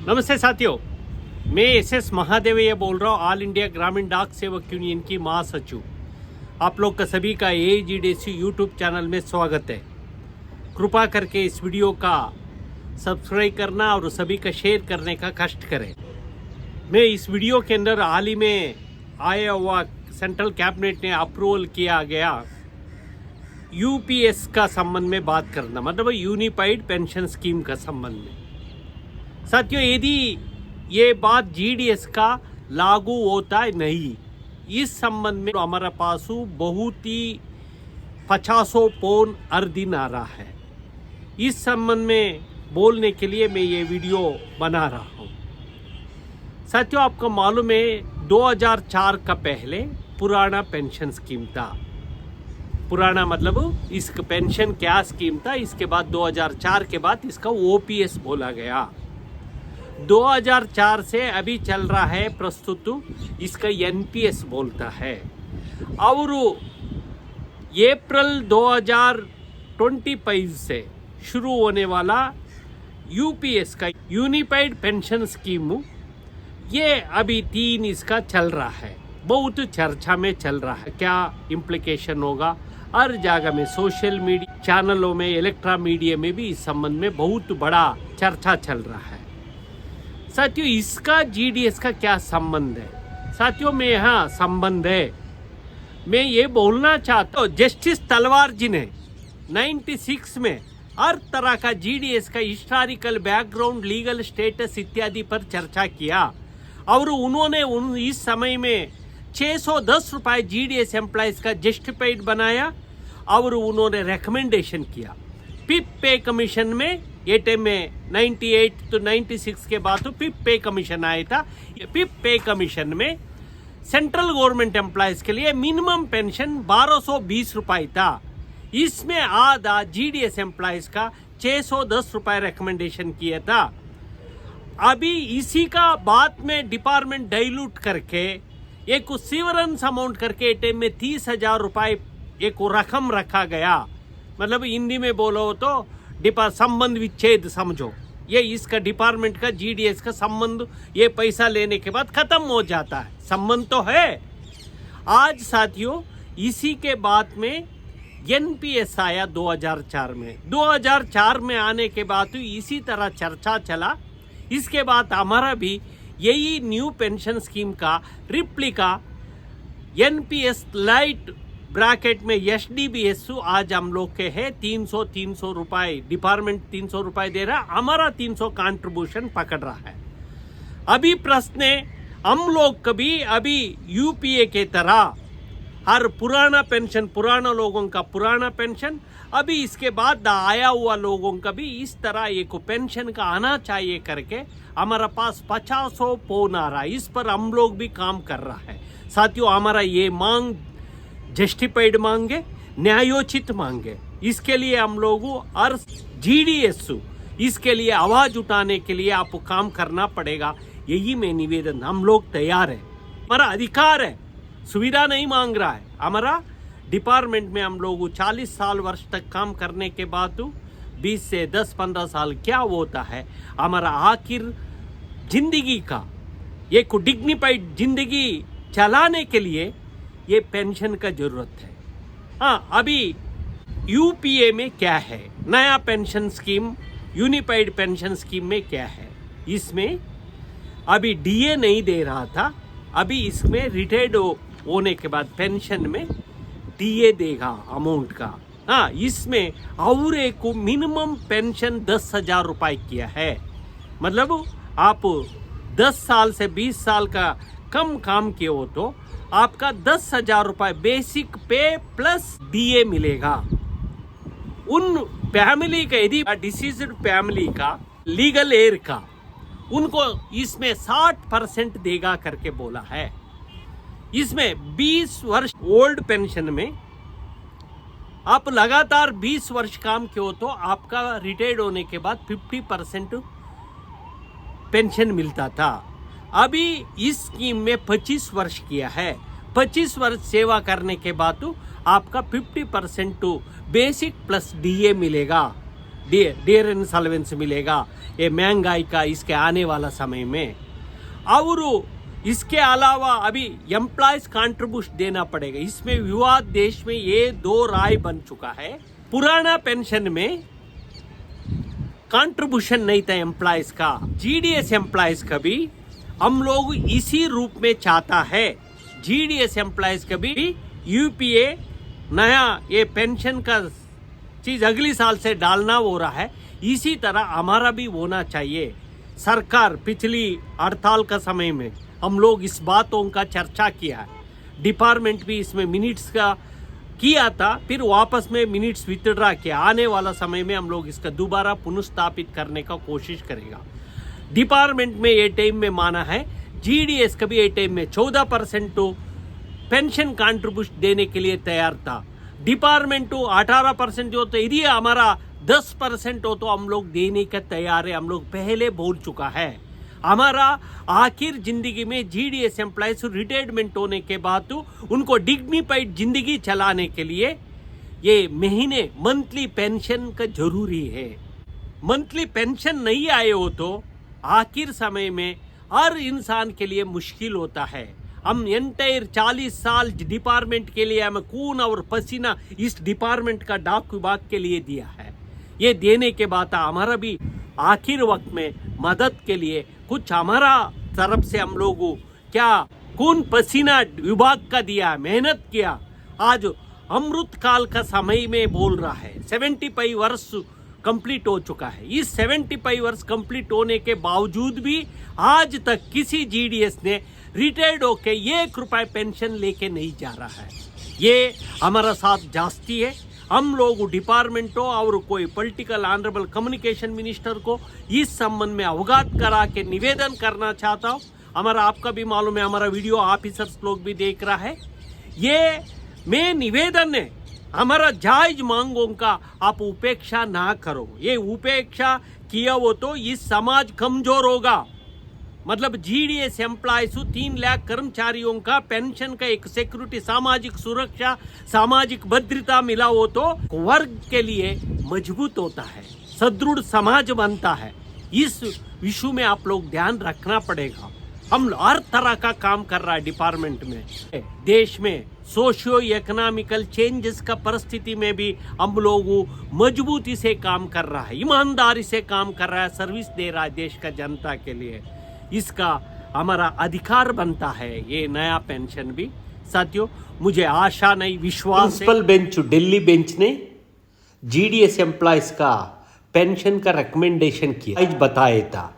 नमस्ते साथियों, मैं एस महादेवैया बोल रहा हूँ। ऑल इंडिया ग्रामीण डाक सेवक यूनियन की महासचिव। आप लोग का सभी का AGDC यूट्यूब चैनल में स्वागत है। कृपा करके इस वीडियो का सब्सक्राइब करना और सभी का शेयर करने का कष्ट करें। मैं इस वीडियो के अंदर हाल ही में आया हुआ सेंट्रल कैबिनेट ने अप्रूवल किया गया UPS का संबंध में बात करना, मतलब यूनिफाइड पेंशन स्कीम का संबंध में। साथियों, यदि ये बात GDS का लागू होता है नहीं, इस संबंध में हमारा पास बहुत ही 50 फोन हर दिन आ रहा है। इस संबंध में बोलने के लिए मैं ये वीडियो बना रहा हूँ। साथियों, आपको मालूम है 2004 का पहले पुराना पेंशन स्कीम था। पुराना मतलब इसका पेंशन क्या स्कीम था। इसके बाद 2004 के बाद इसका OPS बोला गया। 2004 से अभी चल रहा है प्रस्तुत इसका NPS बोलता है। और अप्रैल 2025 से शुरू होने वाला UPS का यूनिफाइड पेंशन स्कीम, ये अभी 3 इसका चल रहा है। बहुत चर्चा में चल रहा है, क्या इम्प्लीकेशन होगा। हर जगह में सोशल मीडिया चैनलों में, इलेक्ट्रा मीडिया में भी इस संबंध में बहुत बड़ा चर्चा चल रहा है। साथियों, इसका GDS का क्या संबंध है? साथियों, में यहाँ संबंध है, मैं ये बोलना चाहता हूँ। जस्टिस तलवार जी ने 96 में हर तरह का GDS का हिस्टोरिकल बैकग्राउंड, लीगल स्टेटस इत्यादि पर चर्चा किया और उन्होंने इस समय में 610 रुपये GDS एम्प्लॉइज का जस्टिफाइड बनाया और उन्होंने रिकमेंडेशन किया। पिप पे कमीशन में ये टाइम में 98 तो 96 के बाद तो पिप पे कमीशन आया था। पिप पे कमीशन में सेंट्रल गवर्नमेंट एम्प्लॉइज के लिए मिनिमम पेंशन 1220 रुपये था। इसमें आधा GDS एम्प्लॉइज का 610 रुपये रिकमेंडेशन किया था। अभी इसी का बाद में डिपार्टमेंट डाइल्यूट करके एक सीवरेंस अमाउंट करके टाइम में 30,000 रुपये एक रकम रखा गया। मतलब हिंदी में बोलो तो संबंध विच्छेद समझो। ये इसका डिपार्टमेंट का GDS का संबंध ये पैसा लेने के बाद खत्म हो जाता है। संबंध तो है। आज साथियों, इसी के बाद में NPS आया 2004 में। 2004 में आने के बाद इसी तरह चर्चा चला। इसके बाद हमारा भी यही न्यू पेंशन स्कीम का रिप्लिका NPS लाइट ब्रैकेट में SDBS आज हम लोग के है 300 रुपये। डिपार्टमेंट 300 रुपये दे रहा है, हमारा 300 कंट्रीब्यूशन पकड़ रहा है। अभी प्रश्न है, हम लोग कभी अभी UPA के तरह हर पुराना पेंशन, पुराना लोगों का पुराना पेंशन, अभी इसके बाद आया हुआ लोगों का भी इस तरह एक पेंशन का आना चाहिए करके हमारा पास 50 फोन आ रहा है। इस पर हम लोग भी काम कर रहा है। साथियों, हमारा ये मांग जस्टिफाइड मांगे, न्यायोचित मांगे। इसके लिए हम लोग और GDS इसके लिए आवाज उठाने के लिए आपको काम करना पड़ेगा। यही मैं निवेदन, हम लोग तैयार है, हमारा अधिकार है, सुविधा नहीं मांग रहा है। हमारा डिपार्टमेंट में हम लोग 40 साल वर्ष तक काम करने के बाद 20 से 10-15 साल क्या होता है, हमारा आखिर जिंदगी का एक डिग्निफाइड जिंदगी चलाने के लिए ये पेंशन का जरूरत है। हाँ, अभी UPA में क्या है, नया pension scheme unified pension scheme में क्या है? इसमें अभी DA नहीं दे रहा था, अभी इसमें रिटायर्ड होने के बाद पेंशन में DA देगा अमाउंट का। हाँ, इसमें और एक मिनिमम पेंशन 10,000 रुपये किया है। मतलब आप 10 साल से 20 साल का कम काम किए हो तो आपका 10,000 रुपये बेसिक पे प्लस DA मिलेगा। उन फैमिली का, यदि डिसीज्ड फैमिली का, लीगल एयर का, उनको इसमें 60% देगा करके बोला है। इसमें 20 वर्ष ओल्ड पेंशन में आप लगातार 20 वर्ष काम किए हो तो आपका रिटायर्ड होने के बाद 50% पेंशन मिलता था। अभी इस स्कीम में 25 वर्ष किया है। 25 वर्ष सेवा करने के बाद आपका 50% बेसिक प्लस DA मिलेगा। डियर इंसॉल्वेंस मिलेगा, ये महंगाई का इसके आने वाला समय में। और इसके अलावा अभी एम्प्लॉयज कंट्रीब्यूशन देना पड़ेगा। इसमें विवाद देश में ये दो राय बन चुका है। पुराना पेंशन में कंट्रीब्यूशन नहीं था एम्प्लॉयज का, जीडीएस एम्प्लॉयज का भी हम लोग इसी रूप में चाहता है। जीडीएस एम्प्लॉयज का भी यूपीए नया ये पेंशन का चीज अगली साल से डालना हो रहा है, इसी तरह हमारा भी होना चाहिए। सरकार पिछली हड़ताल का समय में हम लोग इस बातों का चर्चा किया है, डिपार्टमेंट भी इसमें मिनट्स का किया था, फिर वापस में मिनट्स विथड्रा किया। आने वाला समय में हम लोग इसका दोबारा पुनर्स्थापित करने का कोशिश करेगा। डिपार्टमेंट में ये टाइम में माना है, जीडीएस का भी ये टाइम में 14% तो पेंशन कंट्रीब्यूशन देने के लिए तैयार था। डिपार्टमेंट तो 18% हो, तो यदि हमारा 10% हो तो हम लोग देने का तैयार है। हम लोग पहले बोल चुका है। हमारा आखिर जिंदगी में जीडीएस एम्प्लॉयज रिटायरमेंट होने के बाद तो उनको डिग्निफाइड जिंदगी चलाने के लिए ये महीने मंथली पेंशन का जरूरी है। मंथली पेंशन नहीं आए हो तो आखिर समय में हर इंसान के लिए मुश्किल होता है। हम एंटायर 40 साल डिपार्टमेंट के लिए हमें खून और पसीना इस डिपार्टमेंट का डाक विभाग के लिए दिया है। ये देने के बाद हमारा भी आखिर वक्त में मदद के लिए कुछ हमारा तरफ से हम लोगों क्या खून पसीना विभाग का दिया, मेहनत किया। आज अमृत काल का समय में बोल रहा है, 75 वर्ष कंप्लीट हो चुका है। इस 75 वर्ष कंप्लीट होने के बावजूद भी आज तक किसी जीडीएस ने रिटायर्ड होके 1 रुपए पेंशन लेके नहीं जा रहा है। ये हमारा साथ जास्ती है। हम लोग डिपार्टमेंटों और कोई पॉलिटिकल ऑनरेबल कम्युनिकेशन मिनिस्टर को इस संबंध में अवगत करा के निवेदन करना चाहता हूँ। हमारा आपका भी मालूम है, हमारा वीडियो ऑफिसर्स लोग भी देख रहा है। ये मैं निवेदन है, हमारा जायज मांगों का आप उपेक्षा ना करो। ये उपेक्षा किया हो तो इस समाज कमजोर होगा। मतलब जीडीएस एम्प्लॉयज 3 लाख कर्मचारियों का पेंशन का एक सिक्योरिटी, सामाजिक सुरक्षा, सामाजिक भद्रता मिला हो तो वर्ग के लिए मजबूत होता है, सुदृढ़ समाज बनता है। इस इशू में आप लोग ध्यान रखना पड़ेगा। हम हर तरह का काम कर रहा है डिपार्टमेंट में। देश में सोशियो इकोनॉमिकल चेंजेस का परिस्थिति में भी हम लोग मजबूती से काम कर रहा है, ईमानदारी से काम कर रहा है, सर्विस दे रहा है देश का जनता के लिए। इसका हमारा अधिकार बनता है ये नया पेंशन भी। साथियों, मुझे आशा नहीं, विश्वास है। प्रिंसिपल बेंच दिल्ली बेंच ने जीडीएस एम्प्लॉयज का पेंशन का रिकमेंडेशन किया, आज बताया था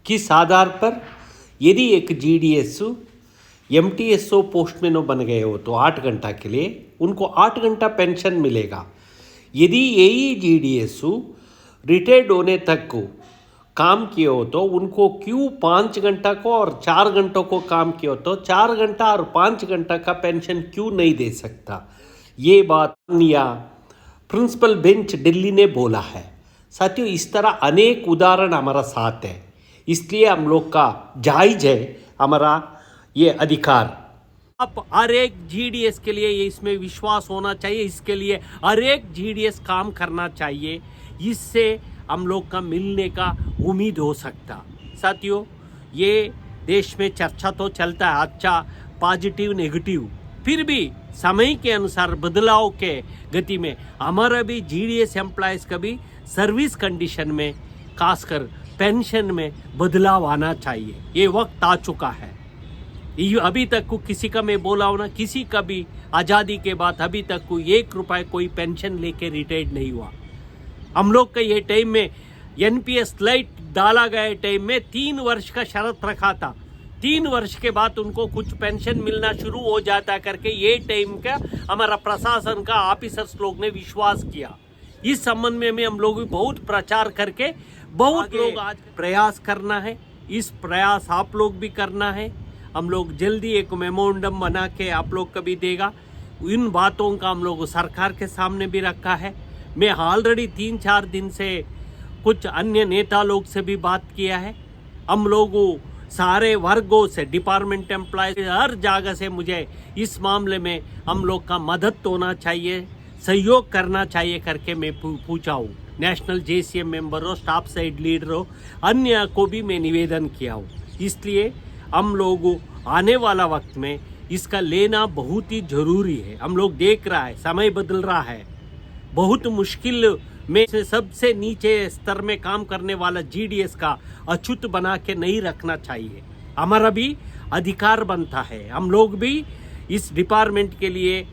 किस आधार पर। यदि एक जीडीएस एमटीएसओ पोस्टमैन बन गए हो तो 8 घंटा के लिए उनको 8 घंटा पेंशन मिलेगा। यदि यही जीडीएस रिटायर्ड होने तक को काम किए हो तो उनको क्यों 5 घंटा को और 4 घंटों को काम किए हो तो 4 घंटा और 5 घंटा का पेंशन क्यों नहीं दे सकता। ये बात या प्रिंसिपल बेंच दिल्ली ने बोला है। साथियों, इस तरह अनेक उदाहरण हमारा साथ है, इसलिए हम लोग का जायज है हमारा ये अधिकार। आप हर एक जीडीएस के लिए इसमें विश्वास होना चाहिए, इसके लिए हर एक जीडीएस काम करना चाहिए। इससे हम लोग का मिलने का उम्मीद हो सकता। साथियों, ये देश में चर्चा तो चलता है, अच्छा पॉजिटिव नेगेटिव, फिर भी समय के अनुसार बदलाव के गति में हमारा भी जीडीएस एम्प्लॉयज का भी सर्विस कंडीशन में, खासकर पेंशन में बदलाव आना चाहिए। ये वक्त आ चुका है। अभी तक को किसी का मैं बोला हूं ना, किसी का भी आज़ादी के बाद अभी तक को 1 रुपए कोई पेंशन लेके रिटायर्ड नहीं हुआ। हम लोग का ये टाइम में एनपीएस लाइट डाला गया टाइम में 3 वर्ष का शर्त रखा था। 3 वर्ष के बाद उनको कुछ पेंशन मिलना शुरू हो जाता करके ये टाइम का हमारा प्रशासन का ऑफिसर्स लोग ने विश्वास किया। इस संबंध में हम लोग भी बहुत प्रचार करके बहुत लोग आज प्रयास करना है। इस प्रयास आप लोग भी करना है। हम लोग जल्दी एक मेमोरेंडम बना के आप लोग को भी देगा। इन बातों का हम लोग सरकार के सामने भी रखा है। मैं ऑलरेडी 3-4 दिन से कुछ अन्य नेता लोग से भी बात किया है। हम लोगों सारे वर्गों से, डिपार्टमेंट एम्प्लॉय हर जगह से मुझे इस मामले में हम लोग का मदद होना चाहिए, सहयोग करना चाहिए करके मैं पूछा हूँ। नेशनल JCM मेंबरों, स्टाफ साइड लीडरों, अन्य को भी मैं निवेदन किया हूँ। इसलिए हम लोग आने वाला वक्त में इसका लेना बहुत ही ज़रूरी है। हम लोग देख रहा है समय बदल रहा है, बहुत मुश्किल में से सबसे नीचे स्तर में काम करने वाला GDS का अछूत बना के नहीं रखना चाहिए। हमारा भी अधिकार बनता है। हम लोग भी इस डिपार्टमेंट के लिए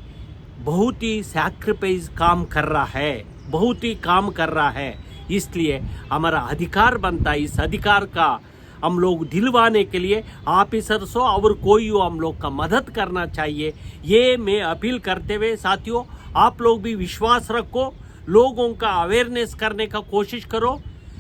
बहुत ही सैक्रिफाइस काम कर रहा है, बहुत ही काम कर रहा है। इसलिए हमारा अधिकार बनता है। इस अधिकार का हम लोग दिलवाने के लिए ऑफिसर्स और कोई हो, हम लोग का मदद करना चाहिए। ये मैं अपील करते हुए साथियों, आप लोग भी विश्वास रखो, लोगों का अवेयरनेस करने का कोशिश करो।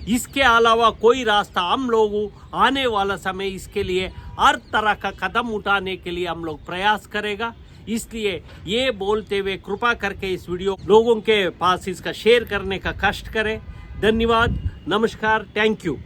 इसके अलावा कोई रास्ता हम लोग आने वाला समय इसके लिए हर तरह का कदम उठाने के लिए हम लोग प्रयास करेगा। इसलिए ये बोलते हुए कृपा करके इस वीडियो लोगों के पास इसका शेयर करने का कष्ट करें। धन्यवाद, नमस्कार, थैंक यू।